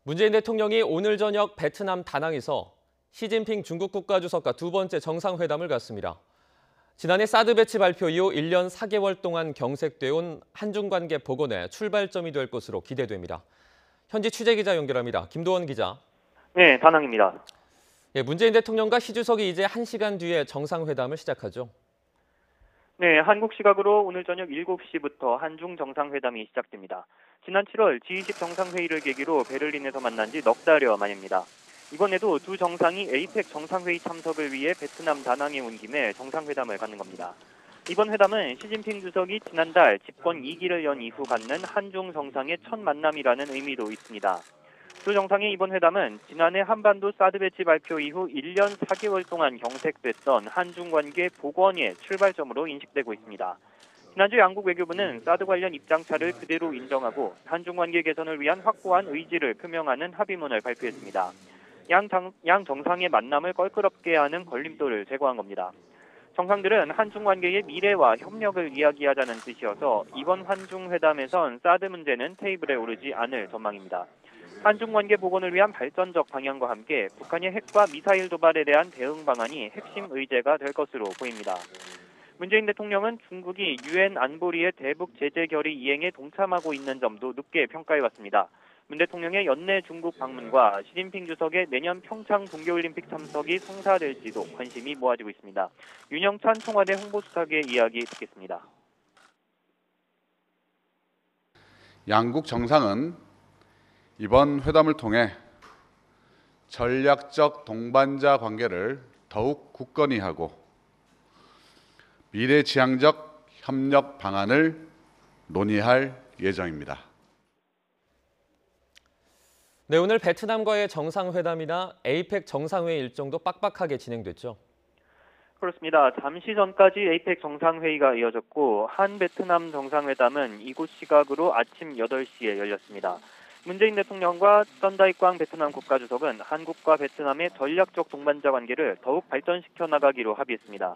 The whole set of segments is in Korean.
문재인 대통령이 오늘 저녁 베트남 다낭에서 시진핑 중국 국가주석과 두 번째 정상회담을 갖습니다. 지난해 사드 배치 발표 이후 1년 4개월 동안 경색돼 온 한중 관계 복원의 출발점이 될 것으로 기대됩니다. 현지 취재기자 연결합니다. 김도원 기자. 네, 다낭입니다. 문재인 대통령과 시 주석이 이제 1시간 뒤에 정상회담을 시작하죠. 네, 한국 시각으로 오늘 저녁 7시부터 한중 정상회담이 시작됩니다. 지난 7월 G20 정상회의를 계기로 베를린에서 만난 지 넉 달여 만입니다. 이번에도 두 정상이 에이펙 정상회의 참석을 위해 베트남 다낭에 온 김에 정상회담을 갖는 겁니다. 이번 회담은 시진핑 주석이 지난달 집권 2기를 연 이후 갖는 한중 정상의 첫 만남이라는 의미도 있습니다. 두 정상의 이번 회담은 지난해 한반도 사드 배치 발표 이후 1년 4개월 동안 경색됐던 한중 관계 복원의 출발점으로 인식되고 있습니다. 지난주 양국 외교부는 사드 관련 입장차를 그대로 인정하고 한중 관계 개선을 위한 확고한 의지를 표명하는 합의문을 발표했습니다. 양 정상의 만남을 껄끄럽게 하는 걸림돌을 제거한 겁니다. 정상들은 한중 관계의 미래와 협력을 이야기하자는 뜻이어서 이번 한중 회담에선 사드 문제는 테이블에 오르지 않을 전망입니다. 한중 관계 복원을 위한 발전적 방향과 함께 북한의 핵과 미사일 도발에 대한 대응 방안이 핵심 의제가 될 것으로 보입니다. 문재인 대통령은 중국이 유엔 안보리의 대북 제재 결의 이행에 동참하고 있는 점도 높게 평가해왔습니다. 문 대통령의 연내 중국 방문과 시진핑 주석의 내년 평창 동계올림픽 참석이 성사될지도 관심이 모아지고 있습니다. 윤영찬 청와대 홍보수석의 이야기 듣겠습니다. 양국 정상은 이번 회담을 통해 전략적 동반자 관계를 더욱 굳건히 하고 미래지향적 협력 방안을 논의할 예정입니다. 네, 오늘 베트남과의 정상회담이나 에이펙 정상회의 일정도 빡빡하게 진행됐죠. 그렇습니다. 잠시 전까지 에이펙 정상회의가 이어졌고 한 베트남 정상회담은 이곳 시각으로 아침 8시에 열렸습니다. 문재인 대통령과 썬다이꽝 베트남 국가주석은 한국과 베트남의 전략적 동반자 관계를 더욱 발전시켜 나가기로 합의했습니다.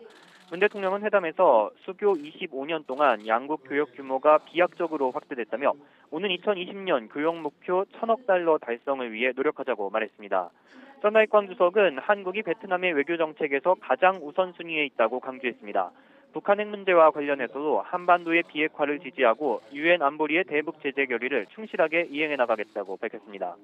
문 대통령은 회담에서 수교 25년 동안 양국 교역 규모가 비약적으로 확대됐다며 오는 2020년 교역 목표 1,000억 달러 달성을 위해 노력하자고 말했습니다. 썬다이꽝 주석은 한국이 베트남의 외교 정책에서 가장 우선순위에 있다고 강조했습니다. 북한 핵 문제와 관련해서도 한반도의 비핵화를 지지하고 유엔 안보리의 대북 제재 결의를 충실하게 이행해 나가겠다고 밝혔습니다.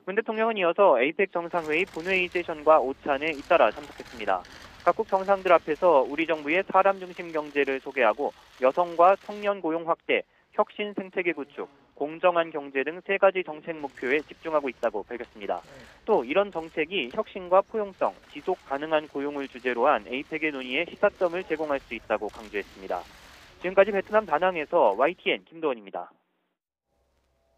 문 대통령은 이어서 에이펙 정상회의 본회의 세션과 오찬에 잇따라 참석했습니다. 각국 정상들 앞에서 우리 정부의 사람 중심 경제를 소개하고 여성과 청년 고용 확대, 혁신 생태계 구축, 공정한 경제 등 3가지 정책 목표에 집중하고 있다고 밝혔습니다. 또 이런 정책이 혁신과 포용성, 지속 가능한 고용을 주제로 한 에이펙의 논의에 시사점을 제공할 수 있다고 강조했습니다. 지금까지 베트남 다낭에서 YTN 김도원입니다.